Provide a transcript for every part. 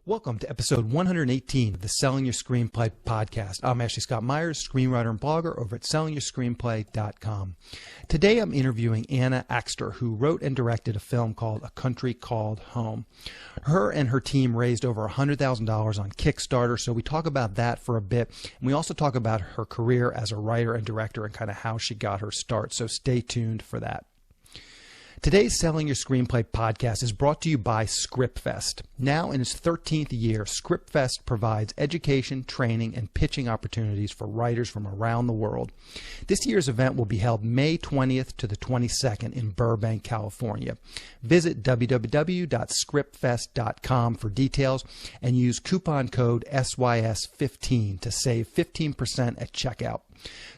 Welcome to episode 118 of the Selling Your Screenplay podcast. I'm Ashley Scott Myers, screenwriter and blogger over at sellingyourscreenplay.com. Today I'm interviewing Anna Axster, who wrote and directed a film called A Country Called Home. Her and her team raised over $100,000 on Kickstarter, so we talk about that for a bit. And we also talk about her career as a writer and director and kind of how she got her start, so stay tuned for that. Today's Selling Your Screenplay podcast is brought to you by ScriptFest. Now in its 13th year, ScriptFest provides education, training, and pitching opportunities for writers from around the world. This year's event will be held May 20th to the 22nd in Burbank, California. Visit www.scriptfest.com for details and use coupon code SYS15 to save 15% at checkout.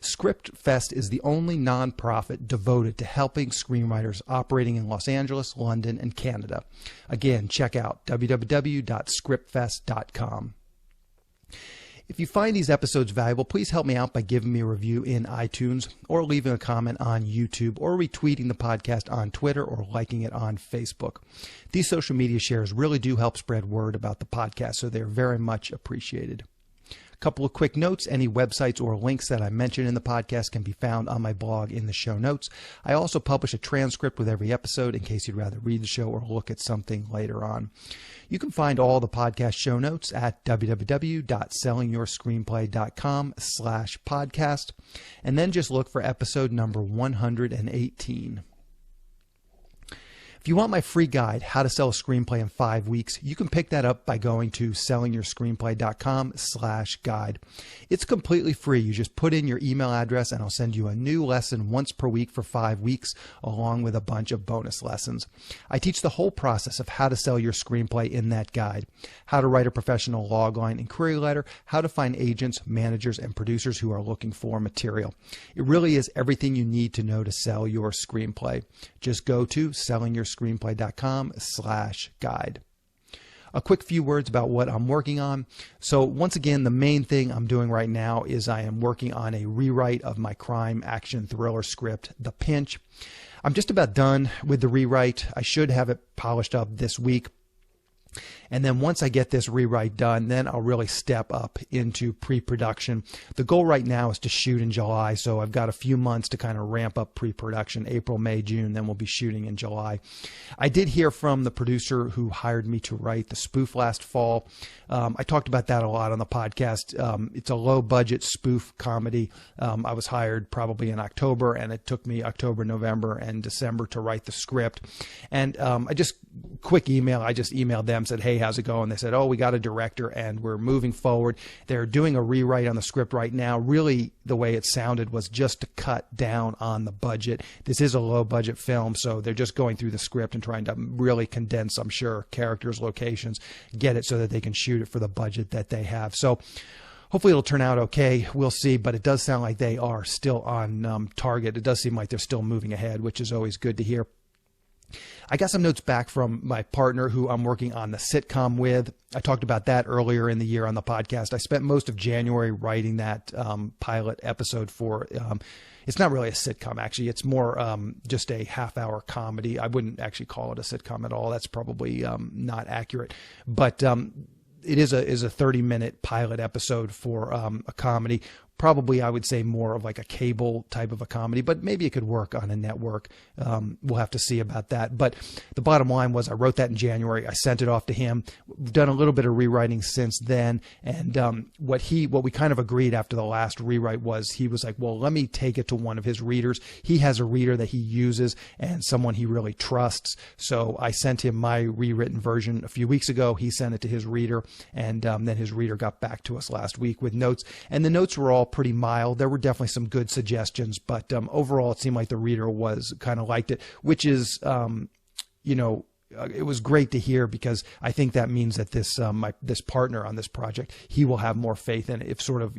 ScriptFest is the only nonprofit devoted to helping screenwriters operating in Los Angeles, London, and Canada. Again, check out www.scriptfest.com. If you find these episodes valuable, please help me out by giving me a review in iTunes or leaving a comment on YouTube or retweeting the podcast on Twitter or liking it on Facebook. These social media shares really do help spread word about the podcast, so they're very much appreciated. Couple of quick notes. Any websites or links that I mention in the podcast can be found on my blog in the show notes. I also publish a transcript with every episode in case you'd rather read the show or look at something later on. You can find all the podcast show notes at www.sellingyourscreenplay.com/podcast, and then just look for episode number 118. If you want my free guide, How to Sell a Screenplay in 5 Weeks, you can pick that up by going to sellingyourscreenplay.com/guide. It's completely free. You just put in your email address and I'll send you a new lesson once per week for 5 weeks, along with a bunch of bonus lessons. I teach the whole process of how to sell your screenplay in that guide: how to write a professional logline and query letter, how to find agents, managers, and producers who are looking for material. It really is everything you need to know to sell your screenplay. Just go to sellingyourscreenplay.com/guide. A quick few words about what I'm working on. So once again, the main thing I'm doing right now is I am working on a rewrite of my crime action thriller script, The Pinch. I'm just about done with the rewrite. I should have it polished up this week. And then once I get this rewrite done, then I'll really step up into pre-production. The goal right now is to shoot in July, so I've got a few months to kind of ramp up pre-production, April, May, June, then we'll be shooting in July. I did hear from the producer who hired me to write the spoof last fall. I talked about that a lot on the podcast. It's a low-budget spoof comedy. I was hired probably in October, and it took me October, November, and December to write the script. And I just emailed them, said, hey, how's it going? They said, oh, we got a director and we're moving forward. They're doing a rewrite on the script right now. Really, the way it sounded was just to cut down on the budget. This is a low budget film, so they're just going through the script and trying to really condense, I'm sure, characters, locations, get it so that they can shoot it for the budget that they have. So hopefully it'll turn out okay. We'll see, but it does sound like they are still on target. It does seem like they're still moving ahead, which is always good to hear. I got some notes back from my partner who I'm working on the sitcom with. I talked about that earlier in the year on the podcast. I spent most of January writing that pilot episode for it's not really a sitcom, actually. It's more just a half-hour comedy. I wouldn't actually call it a sitcom at all. That's probably not accurate. But it is a 30-minute pilot episode for a comedy. Probably, I would say, more of like a cable type of a comedy, but maybe it could work on a network. We'll have to see about that. But the bottom line was I wrote that in January. I sent it off to him. We've done a little bit of rewriting since then. And what we kind of agreed after the last rewrite was he was like, well, let me take it to one of his readers. He has a reader that he uses and someone he really trusts. So I sent him my rewritten version a few weeks ago. He sent it to his reader, and then his reader got back to us last week with notes. And the notes were all pretty mild. There were definitely some good suggestions, but overall it seemed like the reader was kind of liked it, which is, it was great to hear, because I think that means that this this partner on this project, he will have more faith in it if sort of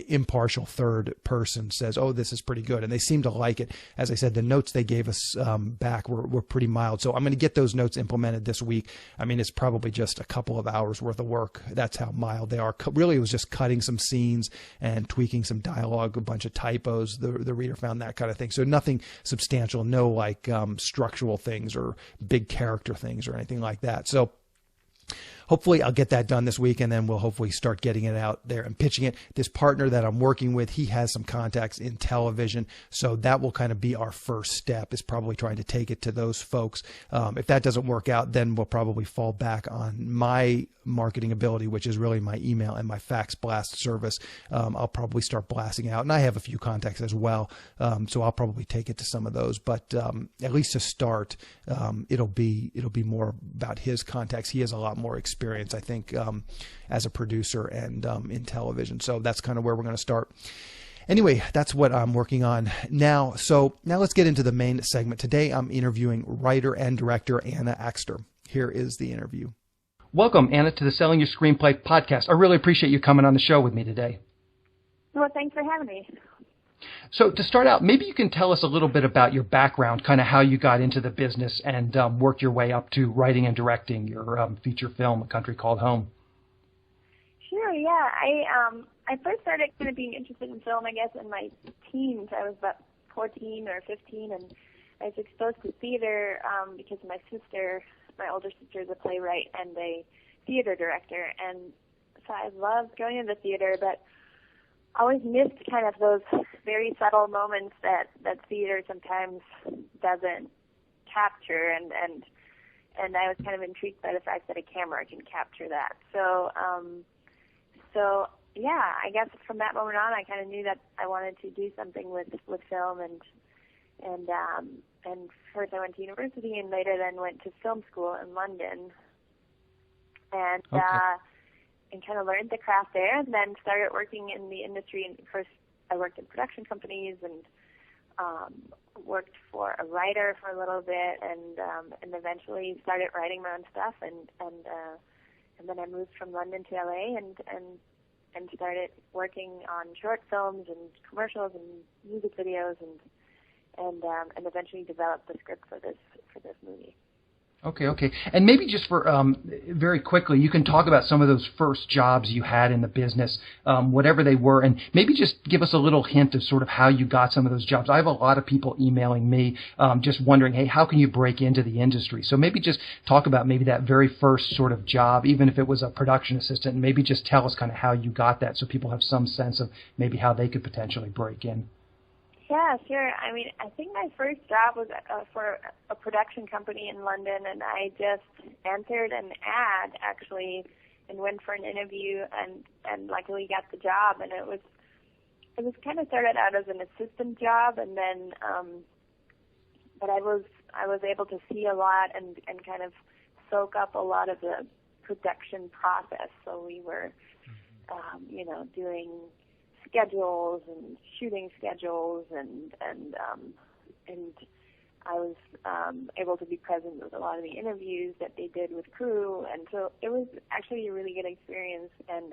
impartial third person says, oh, this is pretty good, and they seem to like it. As I said, the notes they gave us back were pretty mild, so I'm going to get those notes implemented this week. I mean, it's probably just a couple of hours worth of work. That's how mild they are. Really, it was just cutting some scenes and tweaking some dialogue, a bunch of typos. The reader found that kind of thing, so nothing substantial, no like structural things or big character things or anything like that. So hopefully I'll get that done this week, and then we'll hopefully start getting it out there and pitching it. This partner that I'm working with, he has some contacts in television, so that will kind of be our first step, is probably trying to take it to those folks. If that doesn't work out, then we'll probably fall back on my marketing ability, which is really my email and my fax blast service. I'll probably start blasting out, and I have a few contacts as well, so I'll probably take it to some of those. But at least to start, it'll be more about his contacts. He has a lot more experience, I think, as a producer and in television. So that's kind of where we're going to start. Anyway, that's what I'm working on now. So now let's get into the main segment. Today I'm interviewing writer and director Anna Axster. Here is the interview. Welcome, Anna, to the Selling Your Screenplay podcast. I really appreciate you coming on the show with me today. Well, thanks for having me. So to start out, maybe you can tell us a little bit about your background, kind of how you got into the business and worked your way up to writing and directing your feature film, A Country Called Home. Sure, yeah. I first started kind of being interested in film, I guess, in my teens. I was about 14 or 15, and I was exposed to theater because my older sister is a playwright and a theater director, and so I loved going to the theater, but I always missed kind of those very subtle moments that theater sometimes doesn't capture, and I was kind of intrigued by the fact that a camera can capture that. So yeah, I guess from that moment on, I kind of knew that I wanted to do something with film, and first I went to university and later then went to film school in London, and kind of learned the craft there, and then started working in the industry. And first I worked in production companies and worked for a writer for a little bit, and eventually started writing my own stuff, and then I moved from London to LA and started working on short films and commercials and music videos, and eventually developed the script for this movie. Okay. And maybe just for very quickly, you can talk about some of those first jobs you had in the business, whatever they were, and maybe just give us a little hint of sort of how you got some of those jobs. I have a lot of people emailing me just wondering, hey, how can you break into the industry? So maybe just talk about maybe that very first sort of job, even if it was a production assistant, and maybe just tell us kind of how you got that so people have some sense of maybe how they could potentially break in. Yeah, sure. I mean, I think my first job was for a production company in London, and I just answered an ad, actually, and went for an interview, and luckily got the job. And it was kind of started out as an assistant job, and then, but I was able to see a lot and kind of soak up a lot of the production process. So we were, doing schedules and shooting schedules, and I was able to be present with a lot of the interviews that they did with crew, and so it was actually a really good experience. And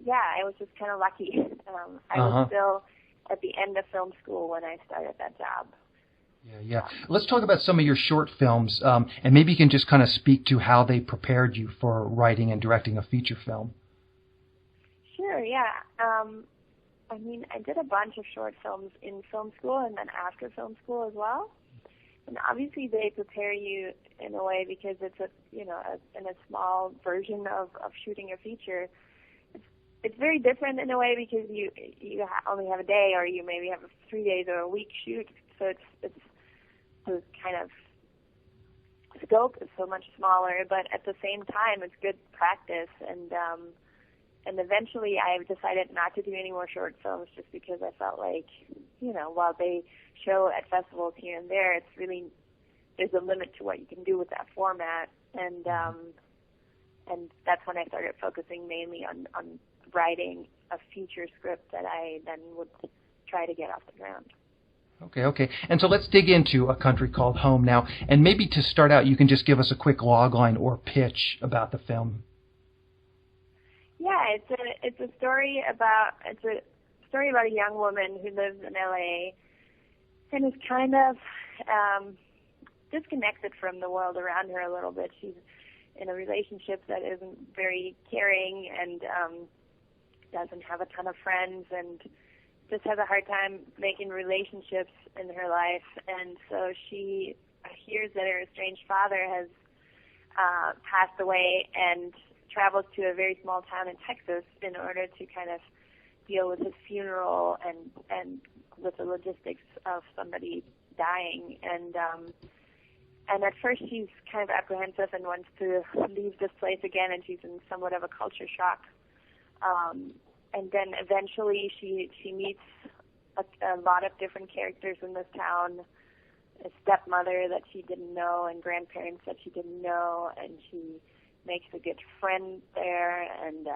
yeah, I was just kind of lucky. I was still at the end of film school when I started that job. Yeah. Let's talk about some of your short films, and maybe you can just kind of speak to how they prepared you for writing and directing a feature film. Sure, yeah. I mean, I did a bunch of short films in film school and then after film school as well. And obviously they prepare you in a way because it's in a small version of shooting a feature. It's very different in a way because you only have a day, or you maybe have 3 days or a week shoot. So it's the kind of scope is so much smaller, but at the same time it's good practice. And eventually I decided not to do any more short films just because I felt like, while they show at festivals here and there, there's a limit to what you can do with that format. And that's when I started focusing mainly on writing a feature script that I then would try to get off the ground. Okay. And so let's dig into A Country Called Home now. And maybe to start out, you can just give us a quick logline or pitch about the film. Yeah, it's a story about a young woman who lives in LA and is kind of disconnected from the world around her a little bit. She's in a relationship that isn't very caring and doesn't have a ton of friends and just has a hard time making relationships in her life. And so she hears that her estranged father has passed away and travels to a very small town in Texas in order to kind of deal with his funeral and with the logistics of somebody dying. And at first she's kind of apprehensive and wants to leave this place again, and she's in somewhat of a culture shock. And then eventually she meets a lot of different characters in this town, a stepmother that she didn't know and grandparents that she didn't know, and she makes a good friend there, and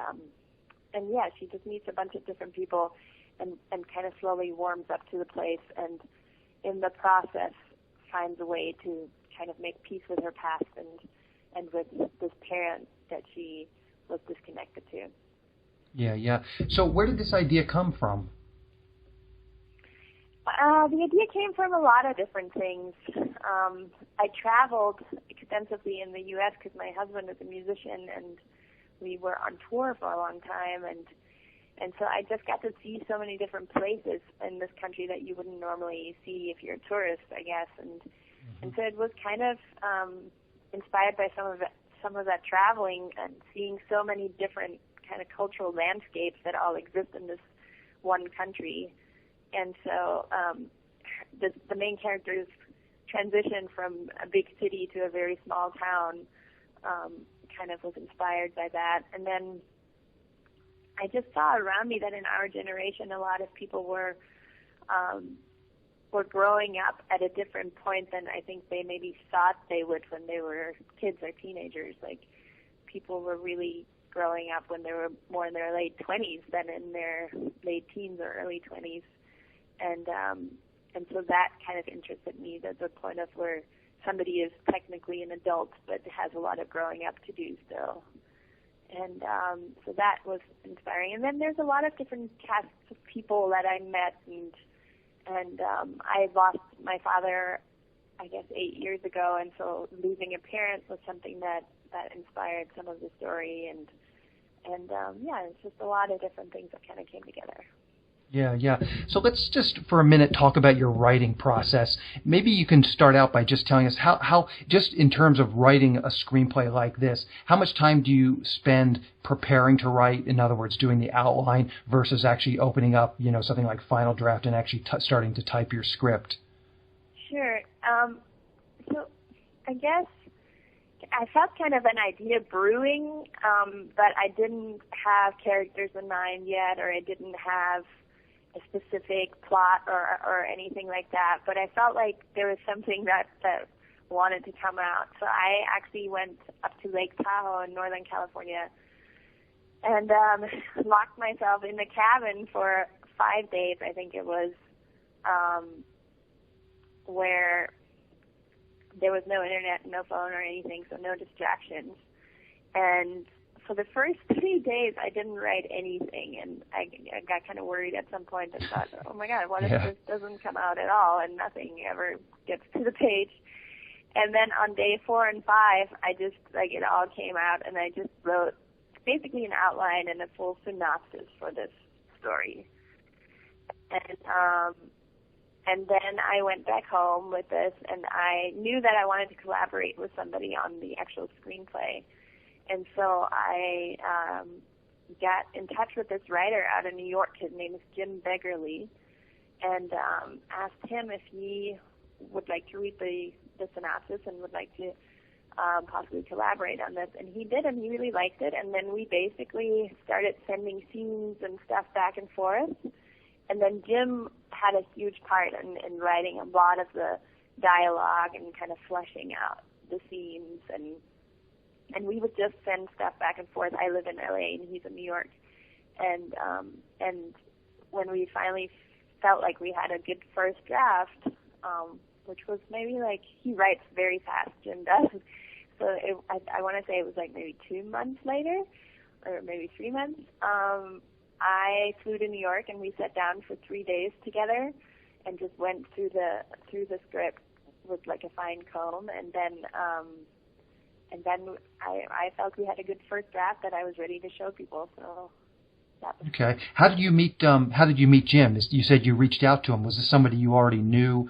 yeah, she just meets a bunch of different people and kind of slowly warms up to the place, and in the process finds a way to kind of make peace with her past and with this parent that she was disconnected to. Yeah. So where did this idea come from? The idea came from a lot of different things. I traveled extensively in the U.S. because my husband is a musician, and we were on tour for a long time, and so I just got to see so many different places in this country that you wouldn't normally see if you're a tourist, I guess, and so it was kind of inspired by some of that traveling and seeing so many different kind of cultural landscapes that all exist in this one country. And so the main character's transition from a big city to a very small town kind of was inspired by that. And then I just saw around me that in our generation, a lot of people were growing up at a different point than I think they maybe thought they would when they were kids or teenagers. Like, people were really growing up when they were more in their late 20s than in their late teens or early 20s. And so that kind of interested me, that the point of where somebody is technically an adult but has a lot of growing up to do still. And so that was inspiring. And then there's a lot of different casts of people that I met, and I lost my father, I guess, 8 years ago, and so losing a parent was something that inspired some of the story, and yeah, it's just a lot of different things that kind of came together. Yeah. So let's just for a minute talk about your writing process. Maybe you can start out by just telling us how just in terms of writing a screenplay like this, how much time do you spend preparing to write, in other words, doing the outline versus actually opening up, something like Final Draft and actually starting to type your script? Sure. So I guess I felt kind of an idea brewing, but I didn't have characters in mind yet, or I didn't have a specific plot or anything like that. But I felt like there was something that wanted to come out. So I actually went up to Lake Tahoe in Northern California and locked myself in the cabin for 5 days, I think it was, where there was no internet, no phone or anything, so no distractions. And for the first 3 days, I didn't write anything, and I got kind of worried at some point and thought, oh my God, what if this doesn't come out at all and nothing ever gets to the page? And then on day 4 and 5, I just, it all came out, and I just wrote basically an outline and a full synopsis for this story. And then I went back home with this, and I knew that I wanted to collaborate with somebody on the actual screenplay. And so I got in touch with this writer out of New York. His name is Jim Beggerly, and asked him if he would like to read the synopsis and would like to possibly collaborate on this. And he did, and he really liked it. And then we basically started sending scenes and stuff back and forth. And then Jim had a huge part in writing a lot of the dialogue and kind of fleshing out the scenes, and we would just send stuff back and forth. I live in LA and he's in New York, and when we finally felt like we had a good first draft, which was maybe he writes very fast, Jim does. So I want to say it was maybe 2 months later, or maybe 3 months. I flew to New York and we sat down for 3 days together and just went through the script with a fine comb, and then I felt we had a good first draft that I was ready to show people. So that was okay. How did you meet Jim? You said you reached out to him. Was this somebody you already knew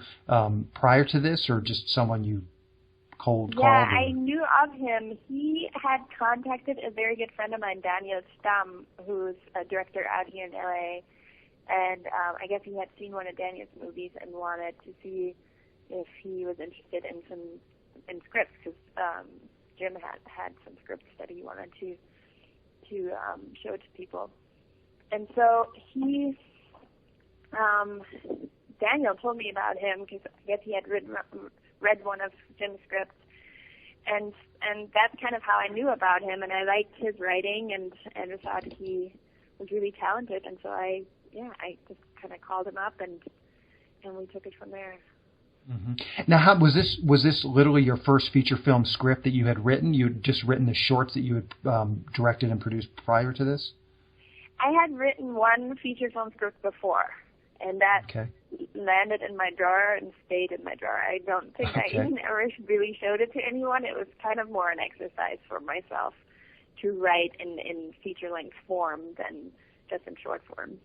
prior to this, or just someone you cold call? Yeah, I knew of him. He had contacted a very good friend of mine, Daniel Stamm, who's a director out here in LA. And I guess he had seen one of Daniel's movies and wanted to see if he was interested in scripts, because Jim had some scripts that he wanted to show to people. And so Daniel told me about him because I guess he had read one of Jim's scripts, and that's kind of how I knew about him. And I liked his writing, and thought he was really talented. And so I just kind of called him up, and we took it from there. Mm-hmm. Now, how was this literally your first feature film script that you had written? You had just written the shorts that you had directed and produced prior to this? I had written one feature film script before, and that landed in my drawer and stayed in my drawer. I don't think I even ever really showed it to anyone. It was kind of more an exercise for myself to write in feature-length form than just in short form.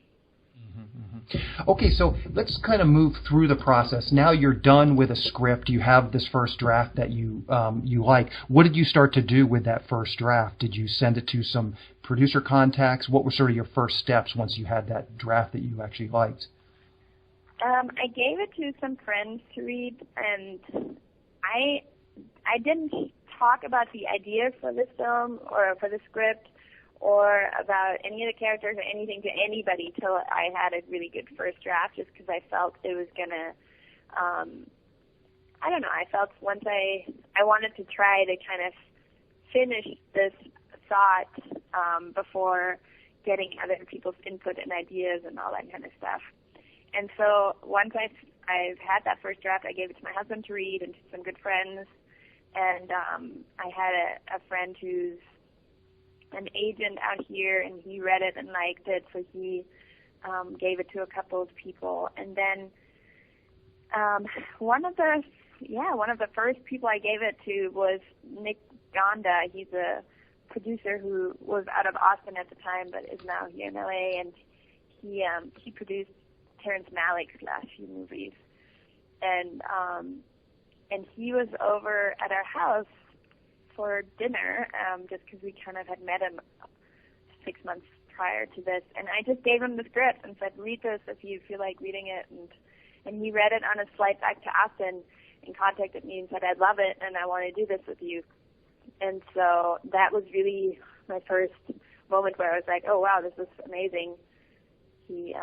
Okay, so let's kind of move through the process. Now you're done with a script. You have this first draft that you like. What did you start to do with that first draft? Did you send it to some producer contacts? What were sort of your first steps once you had that draft that you actually liked? I gave it to some friends to read, and I didn't talk about the ideas for this film or for the script or about any of the characters or anything to anybody till I had a really good first draft, just because I felt it was going to, I don't know, I felt once I wanted to try to kind of finish this thought before getting other people's input and ideas and all that kind of stuff. And so once I've had that first draft, I gave it to my husband to read and to some good friends. And I had a friend who's an agent out here, and he read it and liked it, so he gave it to a couple of people. And then one of the first people I gave it to was Nick Gonda. He's a producer who was out of Austin at the time, but is now here in LA, and he produced Terrence Malick's last few movies. And he was over at our house for dinner, just because we kind of had met him 6 months prior to this. And I just gave him the script and said, read this if you feel like reading it. And he read it on his flight back to Austin and contacted me and said, I love it and I want to do this with you. And so that was really my first moment where I was like, oh, wow, this is amazing. He's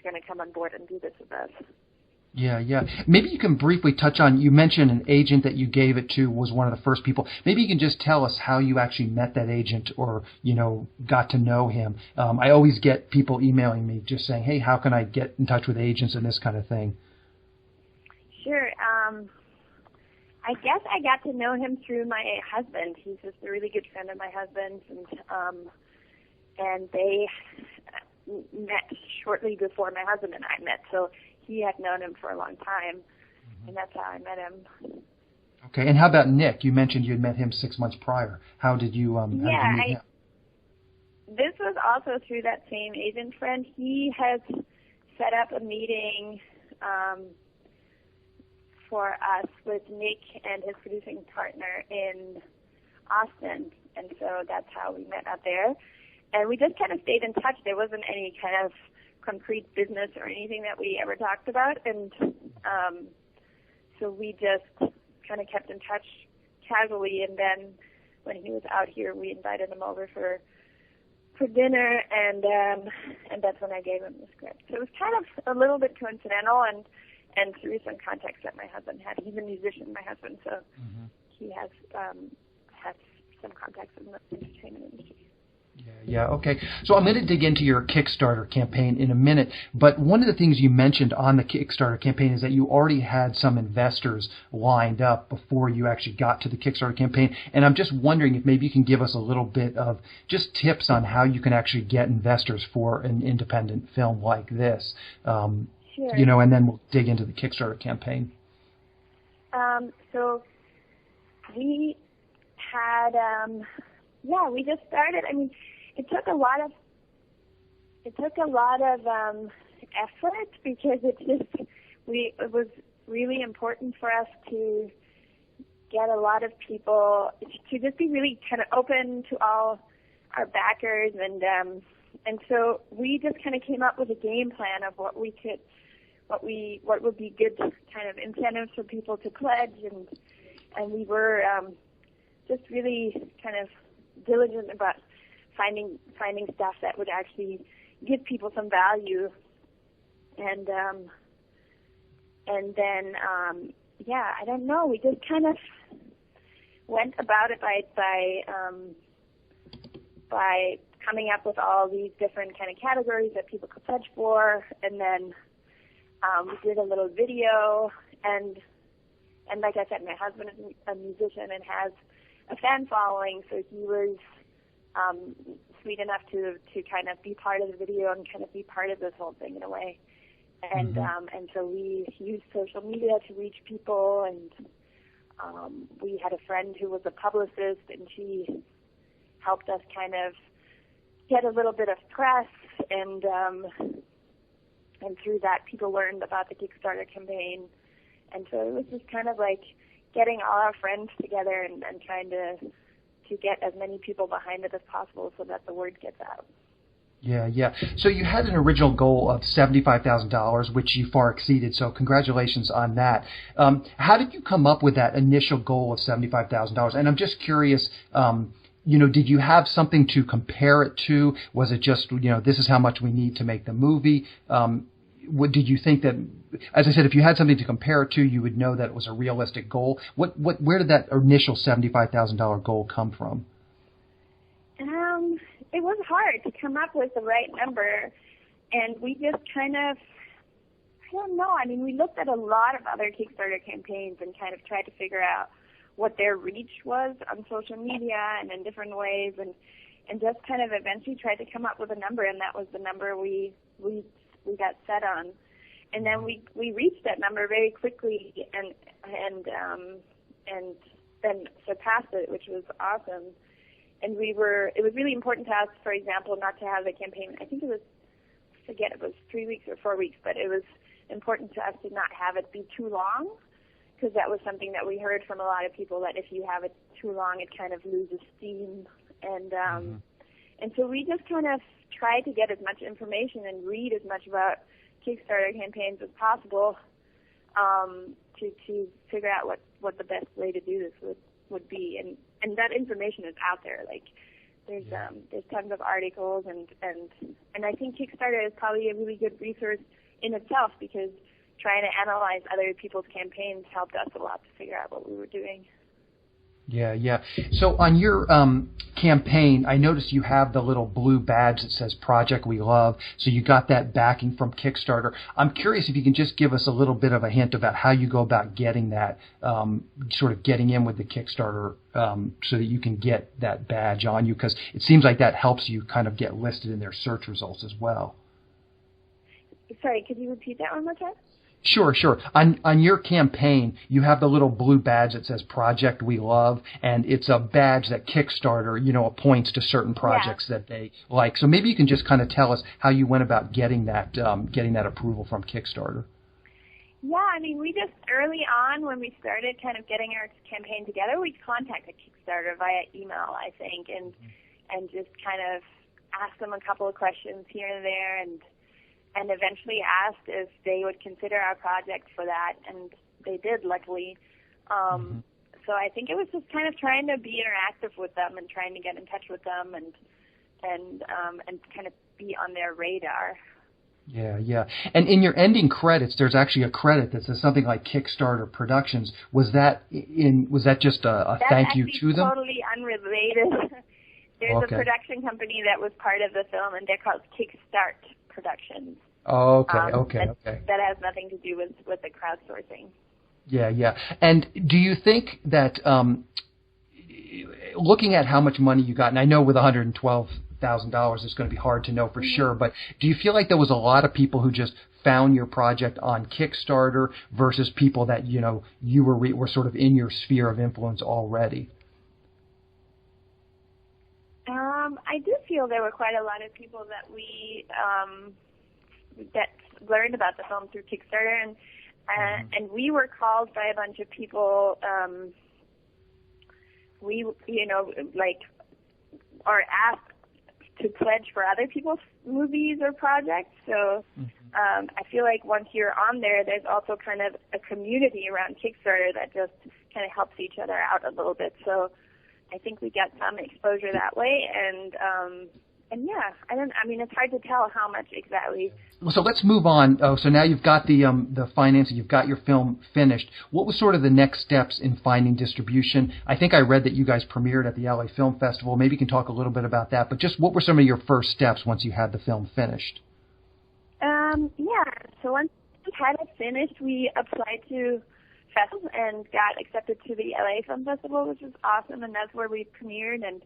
going to come on board and do this with us. Yeah. Maybe you can briefly touch on, you mentioned an agent that you gave it to was one of the first people. Maybe you can just tell us how you actually met that agent or, got to know him. I always get people emailing me just saying, hey, how can I get in touch with agents and this kind of thing? Sure. I guess I got to know him through my husband. He's just a really good friend of my husband's, and they met shortly before my husband and I met. So he had known him for a long time, and that's how I met him. Okay, and how about Nick? You mentioned you had met him 6 months prior. How did you meet him? This was also through that same agent friend. He had set up a meeting for us with Nick and his producing partner in Austin, and so that's how we met out there. And we just kind of stayed in touch. There wasn't any kind of concrete business or anything that we ever talked about, and so we just kind of kept in touch casually. And then when he was out here, we invited him over for dinner, and that's when I gave him the script. So it was kind of a little bit coincidental, and through some contacts that my husband had. He's a musician, my husband, so he has some contacts in the entertainment industry. Yeah, okay. So I'm going to dig into your Kickstarter campaign in a minute, but one of the things you mentioned on the Kickstarter campaign is that you already had some investors lined up before you actually got to the Kickstarter campaign, and I'm just wondering if maybe you can give us a little bit of just tips on how you can actually get investors for an independent film like this, Sure. And then we'll dig into the Kickstarter campaign. So we had... we just started. I mean, it took a lot of effort because it was really important for us to get a lot of people to just be really kind of open to all our backers, and so we just kind of came up with a game plan of what would be good kind of incentives for people to pledge, and we were just really kind of diligent about finding stuff that would actually give people some value, and then I don't know, we just kind of went about it by coming up with all these different kind of categories that people could pledge for, and then we did a little video, and like I said, my husband is a musician and has a fan following, so he was sweet enough to kind of be part of the video and kind of be part of this whole thing in a way. And and so we used social media to reach people, and we had a friend who was a publicist, and she helped us kind of get a little bit of press, and through that people learned about the Kickstarter campaign. And so it was just kind of like getting all our friends together and trying to get as many people behind it as possible so that the word gets out. Yeah. So you had an original goal of $75,000, which you far exceeded. So congratulations on that. How did you come up with that initial goal of $75,000? And I'm just curious, did you have something to compare it to? Was it just, this is how much we need to make the movie? Did you think that, as I said, if you had something to compare it to, you would know that it was a realistic goal? Where did that initial $75,000 goal come from? It was hard to come up with the right number, and we just kind of, I don't know, I mean, we looked at a lot of other Kickstarter campaigns and kind of tried to figure out what their reach was on social media and in different ways, and just kind of eventually tried to come up with a number, and that was the number we got set on. And then we reached that number very quickly and then surpassed it, which was awesome. And it was really important to us, for example, not to have the campaign, I think it was 3 weeks or 4 weeks, but it was important to us to not have it be too long, because that was something that we heard from a lot of people, that if you have it too long, it kind of loses steam. And so we just kind of tried to get as much information and read as much about Kickstarter campaigns as possible to figure out what the best way to do this would be. And that information is out there. Like there's tons of articles, and I think Kickstarter is probably a really good resource in itself, because trying to analyze other people's campaigns helped us a lot to figure out what we were doing. Yeah. So on your campaign, I noticed you have the little blue badge that says Project We Love. So you got that backing from Kickstarter. I'm curious if you can just give us a little bit of a hint about how you go about getting that, sort of getting in with the Kickstarter so that you can get that badge on you, because it seems like that helps you kind of get listed in their search results as well. Sorry, could you repeat that one more time? Sure. On your campaign, you have the little blue badge that says Project We Love, and it's a badge that Kickstarter, appoints to certain projects that they like. So maybe you can just kind of tell us how you went about getting that approval from Kickstarter. Yeah, I mean, we just early on when we started kind of getting our campaign together, we contacted Kickstarter via email, I think, and just kind of asked them a couple of questions here and there, and eventually asked if they would consider our project for that, and they did, luckily. So I think it was just kind of trying to be interactive with them and trying to get in touch with them and kind of be on their radar. Yeah. And in your ending credits, there's actually a credit that says something like Kickstarter Productions. Was that just a thank you to them? That's totally unrelated. There's a production company that was part of the film, and they're called Kickstarter Productions. Okay. That has nothing to do with the crowdsourcing. Yeah. And do you think that, looking at how much money you got, and I know with $112,000 it's going to be hard to know for sure, but do you feel like there was a lot of people who just found your project on Kickstarter versus people that, you were sort of in your sphere of influence already? I do feel there were quite a lot of people that that learned about the film through Kickstarter, and we were called by a bunch of people we, like, are asked to pledge for other people's movies or projects. So I feel like once you're on there, there's also kind of a community around Kickstarter that just kind of helps each other out a little bit. So I think we get some exposure that way, and yeah, it's hard to tell how much exactly. So let's move on. So now you've got the financing, you've got your film finished. What was sort of the next steps in finding distribution? I think I read that you guys premiered at the LA Film Festival. Maybe you can talk a little bit about that, but just what were some of your first steps once you had the film finished? Yeah, so once we had it finished, we applied to festivals and got accepted to the LA Film Festival, which was awesome, and that's where we premiered, and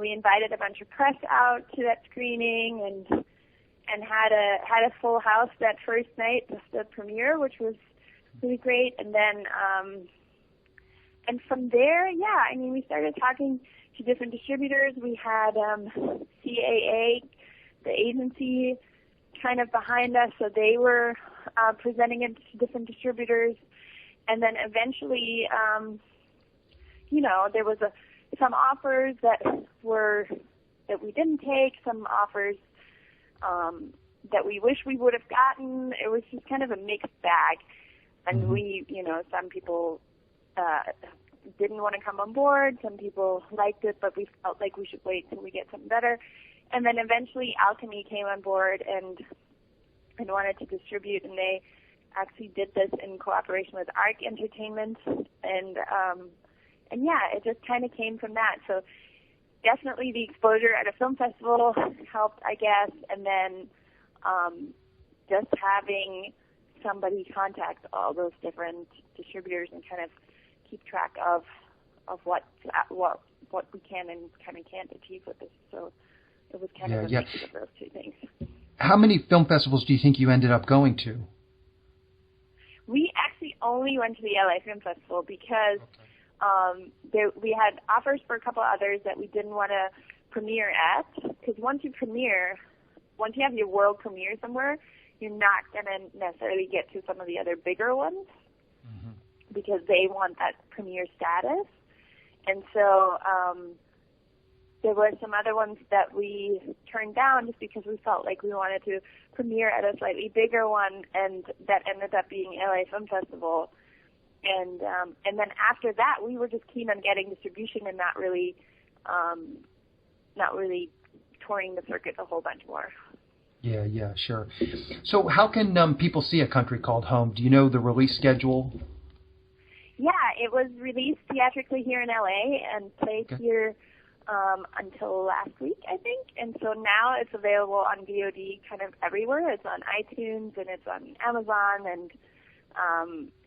we invited a bunch of press out to that screening, and had a full house that first night, the premiere, which was really great. And then and from there, we started talking to different distributors. We had CAA, the agency, kind of behind us, so they were presenting it to different distributors. And then eventually, there was some offers that we didn't take, some offers that we wish we would have gotten. It was just kind of a mixed bag. And we, some people didn't want to come on board. Some people liked it, but we felt like we should wait till we get something better. And then eventually Alchemy came on board and wanted to distribute, and they actually did this in cooperation with ARC Entertainment. And it just kind of came from that. So definitely the exposure at a film festival helped, I guess, and then just having somebody contact all those different distributors and kind of keep track of what we can and kind of can't achieve with this. So it was kind of a mix of those two things. How many film festivals do you think you ended up going to? We actually only went to the LA Film Festival because we had offers for a couple others that we didn't want to premiere at, because once you have your world premiere somewhere, you're not going to necessarily get to some of the other bigger ones because they want that premiere status. And so there were some other ones that we turned down just because we felt like we wanted to premiere at a slightly bigger one, and that ended up being LA Film Festival. And then after that, we were just keen on getting distribution and not really touring the circuit a whole bunch more. Yeah, sure. So how can people see A Country Called Home? Do you know the release schedule? Yeah, it was released theatrically here in LA and played here until last week, I think. And so now it's available on VOD kind of everywhere. It's on iTunes and it's on Amazon,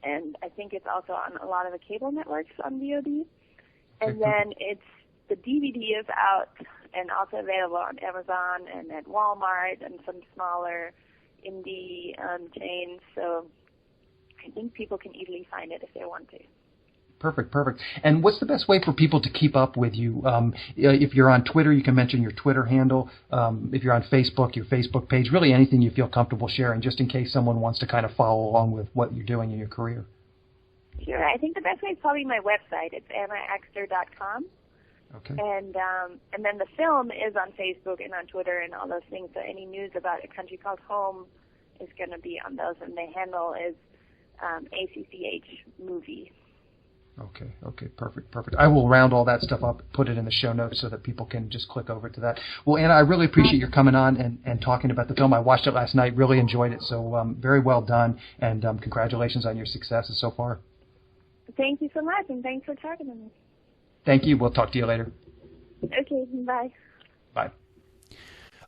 and I think it's also on a lot of the cable networks on VOD. And then the DVD is out and also available on Amazon and at Walmart and some smaller indie chains. So I think people can easily find it if they want to. Perfect. And what's the best way for people to keep up with you? If you're on Twitter, you can mention your Twitter handle. If you're on Facebook, your Facebook page, really anything you feel comfortable sharing, just in case someone wants to kind of follow along with what you're doing in your career. Sure. I think the best way is probably my website. It's AnnaAxster.com. Okay. And then the film is on Facebook and on Twitter and all those things. So any news about A Country Called Home is going to be on those, and the handle is ACCH Movie. Okay, perfect. I will round all that stuff up, put it in the show notes so that people can just click over to that. Well, Anna, I really appreciate your coming on and talking about the film. I watched it last night, really enjoyed it, so very well done, and congratulations on your successes so far. Thank you so much, and thanks for talking to me. Thank you. We'll talk to you later. Okay, bye. Bye.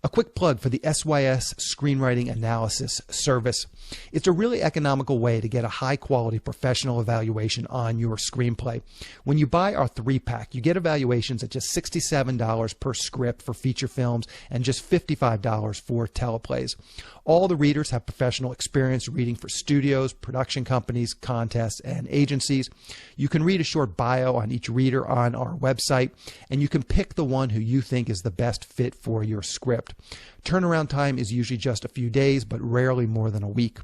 A quick plug for the SYS Screenwriting Analysis Service. It's a really economical way to get a high-quality professional evaluation on your screenplay. When you buy our 3-pack, you get evaluations at just $67 per script for feature films and just $55 for teleplays. All the readers have professional experience reading for studios, production companies, contests, and agencies. You can read a short bio on each reader on our website, and you can pick the one who you think is the best fit for your script. Turnaround time is usually just a few days, but rarely more than a week.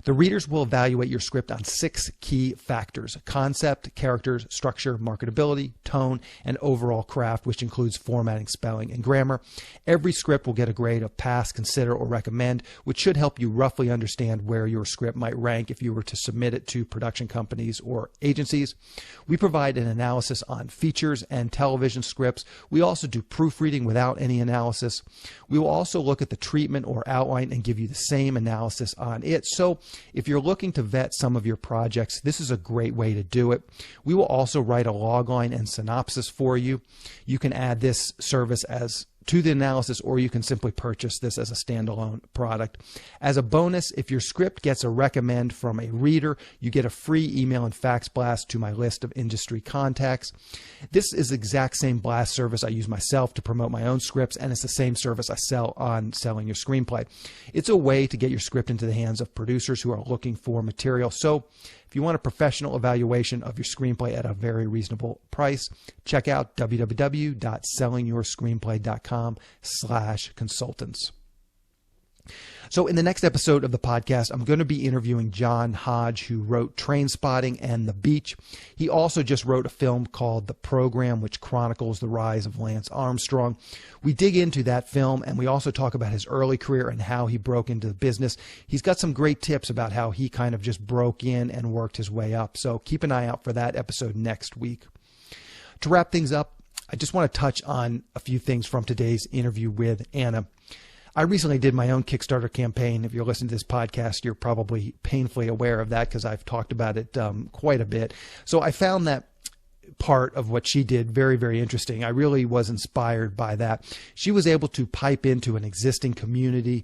The readers will evaluate your script on 6 key factors: concept, characters, structure, marketability, tone, and overall craft, which includes formatting, spelling, and grammar. Every script will get a grade of pass, consider, or recommend, which should help you roughly understand where your script might rank if you were to submit it to production companies or agencies. We provide an analysis on features and television scripts. We also do proofreading without any analysis. We will also look at the treatment or outline and give you the same analysis on it. So if you're looking to vet some of your projects, this is a great way to do it. We will also write a logline and synopsis for you. You can add this service to the analysis, or you can simply purchase this as a standalone product. As a bonus, if your script gets a recommend from a reader, you get a free email and fax blast to my list of industry contacts. This is the exact same blast service I use myself to promote my own scripts, and it's the same service I sell on Selling Your Screenplay. It's a way to get your script into the hands of producers who are looking for material. So if you want a professional evaluation of your screenplay at a very reasonable price, check out www.sellingyourscreenplay.com/consultants. So in the next episode of the podcast, I'm going to be interviewing John Hodge, who wrote Trainspotting and The Beach. He also just wrote a film called The Program, which chronicles the rise of Lance Armstrong. We dig into that film, and we also talk about his early career and how he broke into the business. He's got some great tips about how he kind of just broke in and worked his way up. So keep an eye out for that episode next week. To wrap things up, I just want to touch on a few things from today's interview with Anna. I recently did my own Kickstarter campaign. If you're listening to this podcast, you're probably painfully aware of that because I've talked about it quite a bit. So I found that part of what she did very, very interesting. I really was inspired by that. She was able to pipe into an existing community,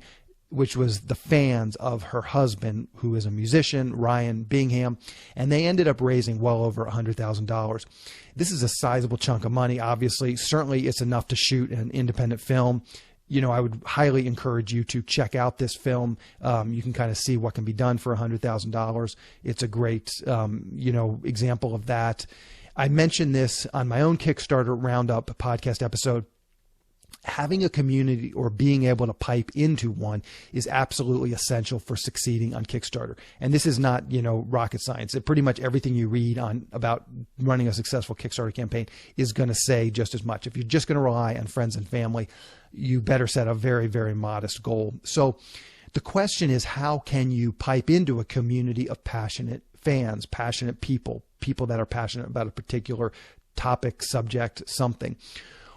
which was the fans of her husband, who is a musician, Ryan Bingham, and they ended up raising well over $100,000. This is a sizable chunk of money, obviously. Certainly it's enough to shoot an independent film. You know, I would highly encourage you to check out this film. You can kind of see what can be done for $100,000. It's a great, example of that. I mentioned this on my own Kickstarter Roundup podcast episode. Having a community or being able to pipe into one is absolutely essential for succeeding on Kickstarter. And this is not, rocket science. Pretty much everything you read about running a successful Kickstarter campaign is going to say just as much. If you're just going to rely on friends and family, you better set a very, very modest goal. So the question is, how can you pipe into a community of passionate fans, passionate people that are passionate about a particular topic, subject, something?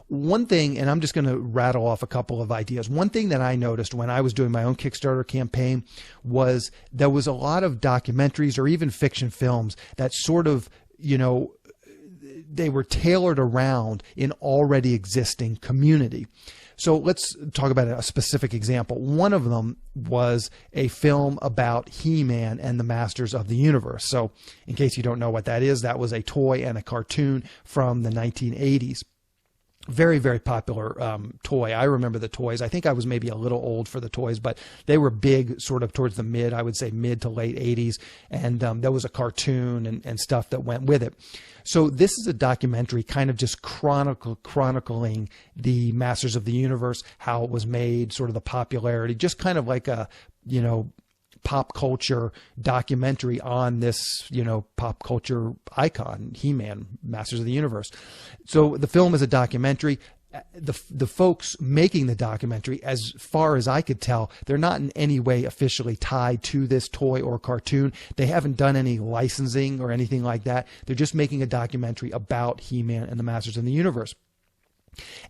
One thing, and I'm just going to rattle off a couple of ideas. One thing that I noticed when I was doing my own Kickstarter campaign was there was a lot of documentaries or even fiction films that sort of, they were tailored around an already existing community. So let's talk about a specific example. One of them was a film about HeMan and the Masters of the Universe. So in case you don't know what that is, that was a toy and a cartoon from the 1980s. Very, very popular toy. I remember the toys. I think I was maybe a little old for the toys, but they were big sort of towards the mid to late 80s. And there was a cartoon and stuff that went with it. So this is a documentary kind of just chronicling the Masters of the Universe, how it was made, sort of the popularity, just kind of like a, pop culture documentary on this, pop culture icon, HeMan, Masters of the Universe. So the film is a documentary. The folks making the documentary, as far as I could tell, they're not in any way officially tied to this toy or cartoon. They haven't done any licensing or anything like that. They're just making a documentary about HeMan and the Masters of the Universe.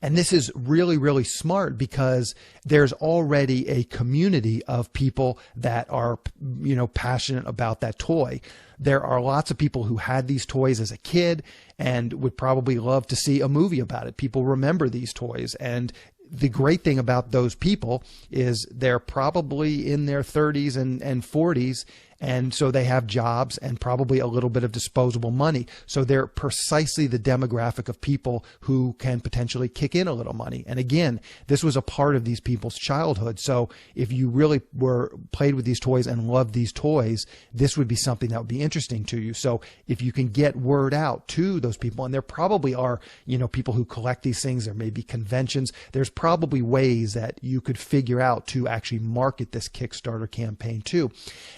And this is really, really smart because there's already a community of people that are, passionate about that toy. There are lots of people who had these toys as a kid and would probably love to see a movie about it. People remember these toys. And the great thing about those people is they're probably in their 30s and 40s, And so they have jobs and probably a little bit of disposable money. So they're precisely the demographic of people who can potentially kick in a little money. And again, this was a part of these people's childhood. So if you really played with these toys and loved these toys, this would be something that would be interesting to you. So if you can get word out to those people, and there probably are, people who collect these things, there may be conventions, there's probably ways that you could figure out to actually market this Kickstarter campaign too.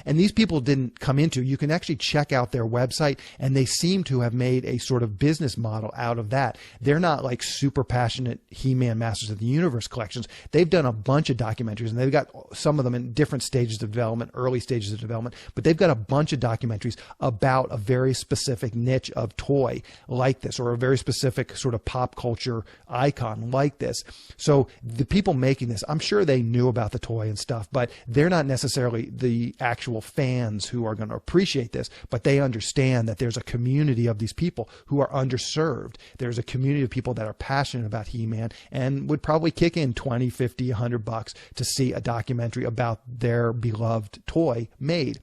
And these people didn't come into, you can actually check out their website, and they seem to have made a sort of business model out of that. They're not like super passionate He-Man Masters of the Universe collections. They've done a bunch of documentaries, and they've got some of them in different stages of development, early stages of development, but they've got a bunch of documentaries about a very specific niche of toy like this, or a very specific sort of pop culture icon like this. So the people making this, I'm sure they knew about the toy and stuff, but they're not necessarily the actual fans who are going to appreciate this, but they understand that there's a community of these people who are underserved. There's a community of people that are passionate about He-Man and would probably kick in $20, $50, $100 to see a documentary about their beloved toy made.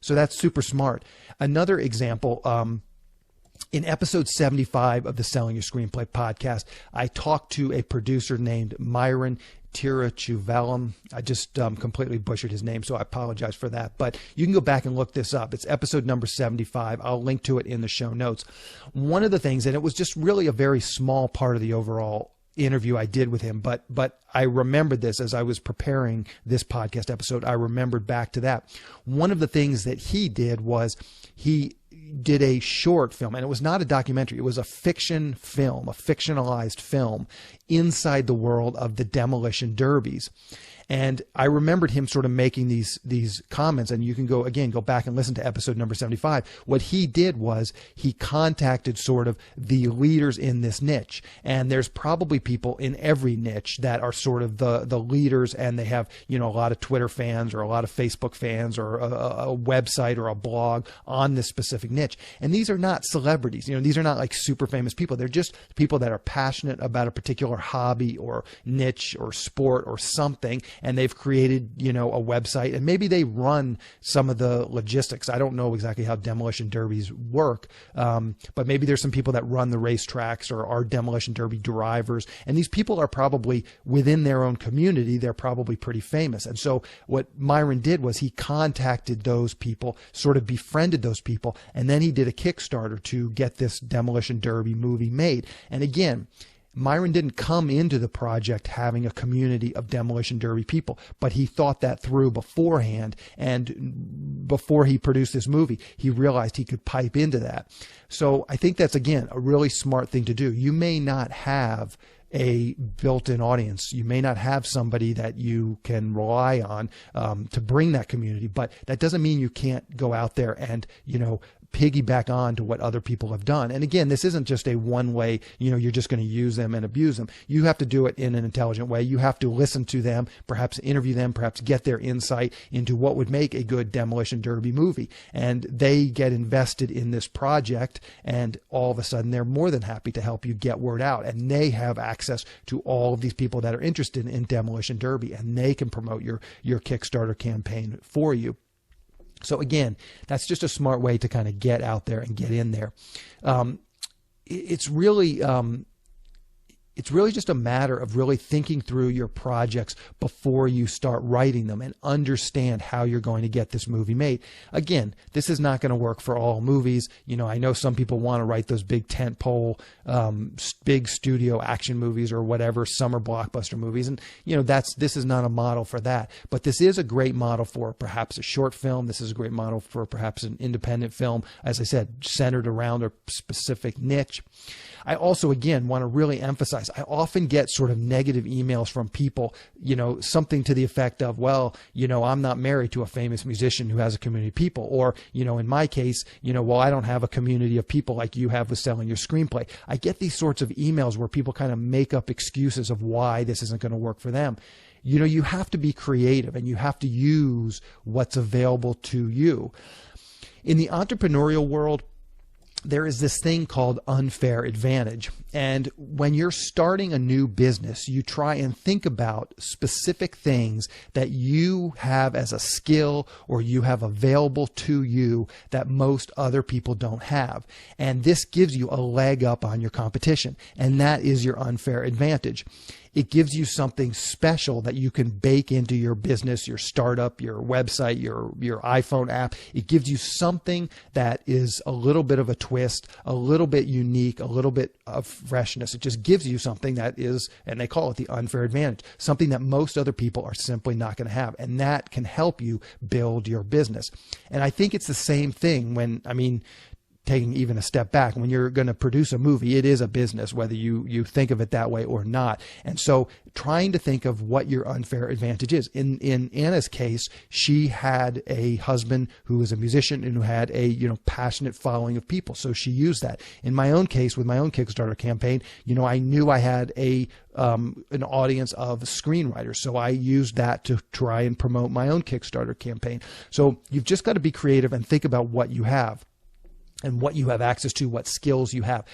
So that's super smart. Another example, in episode 75 of the Selling Your Screenplay podcast, I talked to a producer named Myron Tirachuvalam. I just completely butchered his name, so I apologize for that. But you can go back and look this up. It's episode number 75. I'll link to it in the show notes. One of the things, and it was just really a very small part of the overall interview I did with him, but I remembered this as I was preparing this podcast episode. I remembered back to that. One of the things that he did was he did a short film, and it was not a documentary. It was a fiction film, a fictionalized film inside the world of the demolition derbies. And I remembered him sort of making these comments, and you can go back and listen to episode number 75. What he did was he contacted sort of the leaders in this niche. And there's probably people in every niche that are sort of the leaders, and they have, a lot of Twitter fans or a lot of Facebook fans or a website or a blog on this specific niche. And these are not celebrities. These are not like super famous people. They're just people that are passionate about a particular hobby or niche or sport or something. And they've created, a website, and maybe they run some of the logistics. I don't know exactly how demolition derbies work, but maybe there's some people that run the racetracks or are demolition derby drivers. And these people are probably within their own community. They're probably pretty famous. And so what Myron did was he contacted those people, sort of befriended those people, and then he did a Kickstarter to get this demolition derby movie made. And again, Myron didn't come into the project having a community of demolition derby people, but he thought that through beforehand, and before he produced this movie, he realized he could pipe into that. So I think that's, again, a really smart thing to do. You may not have a built-in audience. You may not have somebody that you can rely on to bring that community, but that doesn't mean you can't go out there and, piggyback on to what other people have done. And again, this isn't just a one way, you're just going to use them and abuse them. You have to do it in an intelligent way. You have to listen to them, perhaps interview them, perhaps get their insight into what would make a good demolition derby movie. And they get invested in this project, and all of a sudden they're more than happy to help you get word out. And they have access to all of these people that are interested in demolition derby, and they can promote your Kickstarter campaign for you. So again, that's just a smart way to kind of get out there and get in there. It's really just a matter of really thinking through your projects before you start writing them and understand how you're going to get this movie made. Again, this is not going to work for all movies. I know some people want to write those big tentpole, big studio action movies or whatever, summer blockbuster movies. And, this is not a model for that. But this is a great model for perhaps a short film. This is a great model for perhaps an independent film, as I said, centered around a specific niche. I also, again, want to really emphasize, I often get sort of negative emails from people, something to the effect of, well, I'm not married to a famous musician who has a community of people. Or, in my case, well, I don't have a community of people like you have with Selling Your Screenplay. I get these sorts of emails where people kind of make up excuses of why this isn't going to work for them. You have to be creative, and you have to use what's available to you. In the entrepreneurial world, there is this thing called unfair advantage. And when you're starting a new business, you try and think about specific things that you have as a skill or you have available to you that most other people don't have. And this gives you a leg up on your competition. And that is your unfair advantage. It gives you something special that you can bake into your business, your startup, your website, your iPhone app. It gives you something that is a little bit of a twist, a little bit unique, a little bit of freshness. It just gives you something that is, and they call it the unfair advantage, something that most other people are simply not going to have. And that can help you build your business. And I think it's the same thing when, taking even a step back, when you're going to produce a movie, it is a business, whether you think of it that way or not. And so trying to think of what your unfair advantage is. In Anna's case, she had a husband who was a musician and who had a, passionate following of people. So she used that. In my own case, with my own Kickstarter campaign, I knew I had an audience of screenwriters. So I used that to try and promote my own Kickstarter campaign. So you've just got to be creative and think about what you have and what you have access to, what skills you have.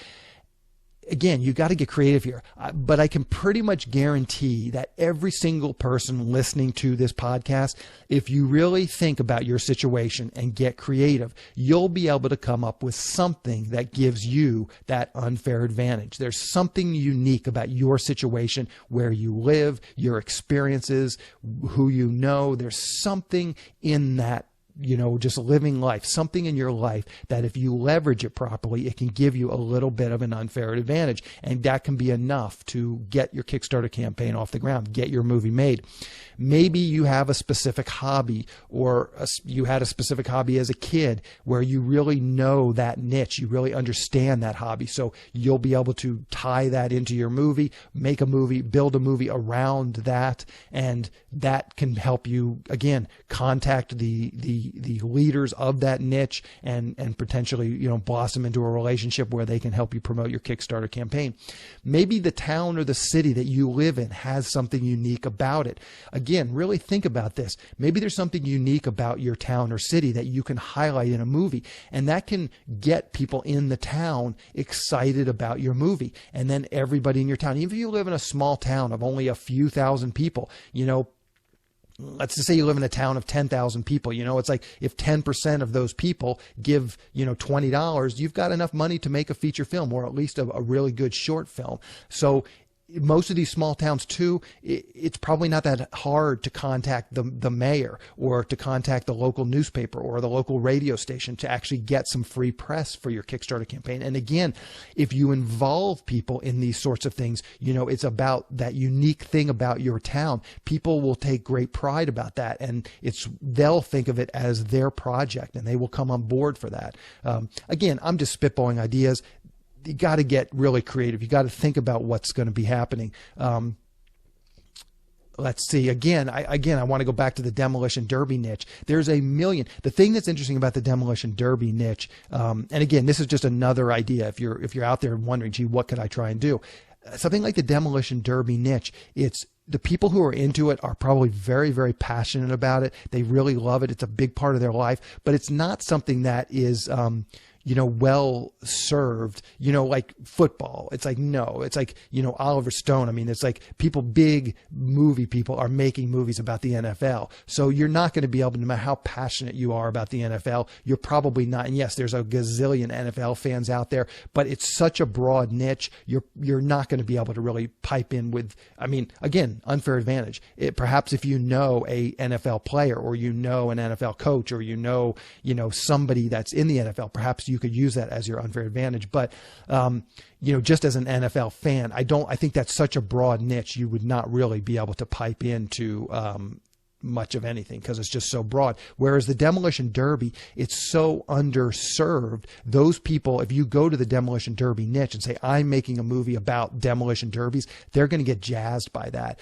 Again, you got to get creative here, but I can pretty much guarantee that every single person listening to this podcast, if you really think about your situation and get creative, you'll be able to come up with something that gives you that unfair advantage. There's something unique about your situation, where you live, your experiences, who you know. There's something in that, just living life, something in your life that if you leverage it properly, it can give you a little bit of an unfair advantage. And that can be enough to get your Kickstarter campaign off the ground, get your movie made. Maybe you have a specific hobby, or you had a specific hobby as a kid where you really know that niche, you really understand that hobby. So you'll be able to tie that into your movie, make a movie, build a movie around that. And that can help you, again, contact the leaders of that niche and potentially, blossom into a relationship where they can help you promote your Kickstarter campaign. Maybe the town or the city that you live in has something unique about it. Again, really think about this. Maybe there's something unique about your town or city that you can highlight in a movie, and that can get people in the town excited about your movie. And then everybody in your town, even if you live in a small town of only a few thousand people, let's just say you live in a town of 10,000 people, it's like if 10% of those people give, $20, you've got enough money to make a feature film, or at least a really good short film. So most of these small towns too, it's probably not that hard to contact the mayor, or to contact the local newspaper or the local radio station to actually get some free press for your Kickstarter campaign. And again, if you involve people in these sorts of things, it's about that unique thing about your town. People will take great pride about that, and they'll think of it as their project, and they will come on board for that. Again, I'm just spitballing ideas. You got to get really creative. You got to think about what's going to be happening. Let's see. Again, I want to go back to the Demolition Derby niche. There's a million. The thing that's interesting about the Demolition Derby niche, and again, this is just another idea. If you're out there wondering, gee, what could I try and do? Something like the Demolition Derby niche. It's the people who are into it are probably very, very passionate about it. They really love it. It's a big part of their life, but it's not something that is, well served, like football. It's like, no, it's like, Oliver Stone. It's like big movie people are making movies about the NFL. So you're not going to be able to, no matter how passionate you are about the NFL, you're probably not. And yes, there's a gazillion NFL fans out there, but it's such a broad niche. You're not going to be able to really pipe in with, again, unfair advantage. Perhaps if you know a NFL player, or an NFL coach, or somebody that's in the NFL, perhaps you could use that as your unfair advantage. But, just as an NFL fan, I think that's such a broad niche, you would not really be able to pipe into, much of anything, because it's just so broad. Whereas the Demolition Derby, it's so underserved. Those people, if you go to the Demolition Derby niche and say, I'm making a movie about demolition derbies, they're going to get jazzed by that,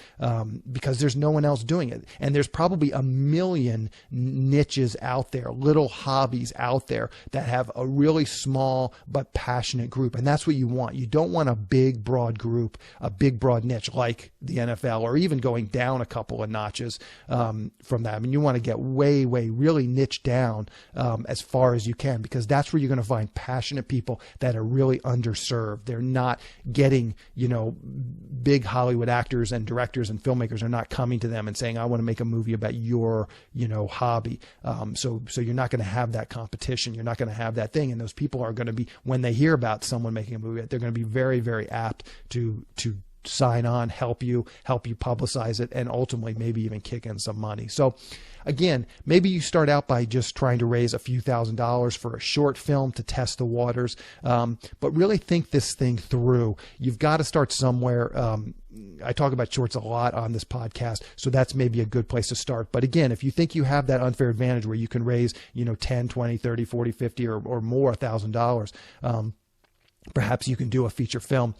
because there's no one else doing it. And there's probably a million niches out there, little hobbies out there that have a really small but passionate group. And that's what you want. You don't want a big, broad group, a big, broad niche like the NFL, or even going down a couple of notches. from that. I mean, you want to get way really niche down as far as you can, because that's where you're going to find passionate people that are really underserved. They're not getting, big Hollywood actors and directors and filmmakers are not coming to them and saying, I want to make a movie about your, hobby. So you're not going to have that competition. You're not going to have that thing. And those people are going to be, when they hear about someone making a movie, they're going to be very apt to sign on, help you publicize it, and ultimately maybe even kick in some money. So again, maybe you start out by just trying to raise a few $1,000s for a short film to test the waters, but really think this thing through. You've got to start somewhere. I talk about shorts a lot on this podcast, so that's maybe a good place to start. But again, if you think you have that unfair advantage where you can raise, 10, 20, 30, 40, 50 or more $1,000, perhaps you can do a feature film.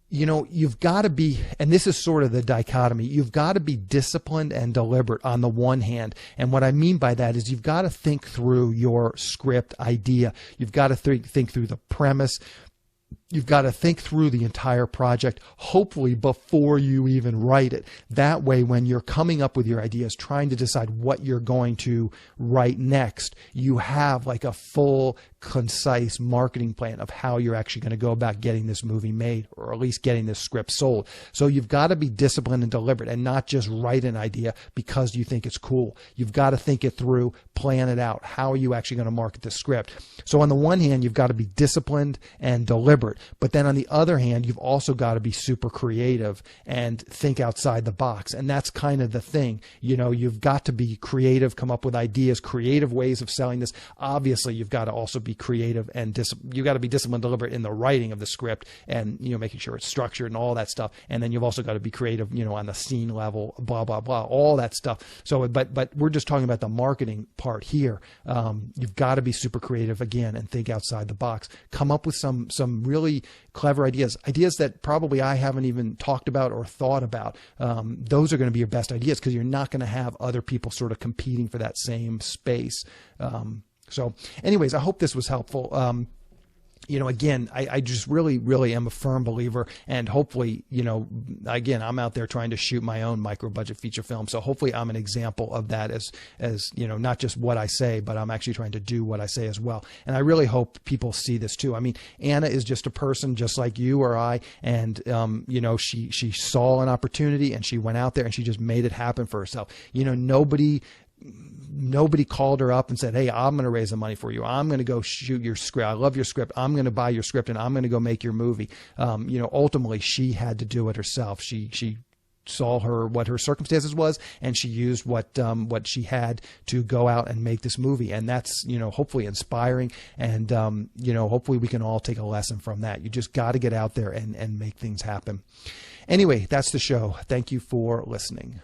You've got to be, and this is sort of the dichotomy, you've got to be disciplined and deliberate on the one hand. And what I mean by that is you've got to think through your script idea. You've got to think through the premise. You've got to think through the entire project, hopefully before you even write it. That way, when you're coming up with your ideas, trying to decide what you're going to write next, you have like a full, concise marketing plan of how you're actually going to go about getting this movie made, or at least getting this script sold. So you've got to be disciplined and deliberate and not just write an idea because you think it's cool. You've got to think it through, plan it out. How are you actually going to market the script? So on the one hand, you've got to be disciplined and deliberate. But then on the other hand, you've also got to be super creative and think outside the box. And that's kind of the thing. You've got to be creative, come up with ideas, creative ways of selling this. Obviously, you've got to also be creative and you've got to be disciplined, deliberate in the writing of the script and, making sure it's structured and all that stuff. And then you've also got to be creative, on the scene level, blah, blah, blah, all that stuff. So, but we're just talking about the marketing part here. You've got to be super creative again and think outside the box. Come up with some really clever ideas that probably I haven't even talked about or thought about. Those are going to be your best ideas because you're not going to have other people sort of competing for that same space. So anyways, I hope this was helpful. Again, I just really am a firm believer, and hopefully, again, I'm out there trying to shoot my own micro budget feature film. So hopefully I'm an example of that as not just what I say, but I'm actually trying to do what I say as well. And I really hope people see this too. I mean, Anna is just a person just like you or I, and, she saw an opportunity and she went out there and she just made it happen for herself. Nobody called her up and said, hey, I'm going to raise the money for you. I'm going to go shoot your script. I love your script. I'm going to buy your script and I'm going to go make your movie. Ultimately she had to do it herself. She saw what her circumstances was, and she used what she had to go out and make this movie. And that's, hopefully inspiring. And, hopefully we can all take a lesson from that. You just got to get out there and make things happen. Anyway, that's the show. Thank you for listening.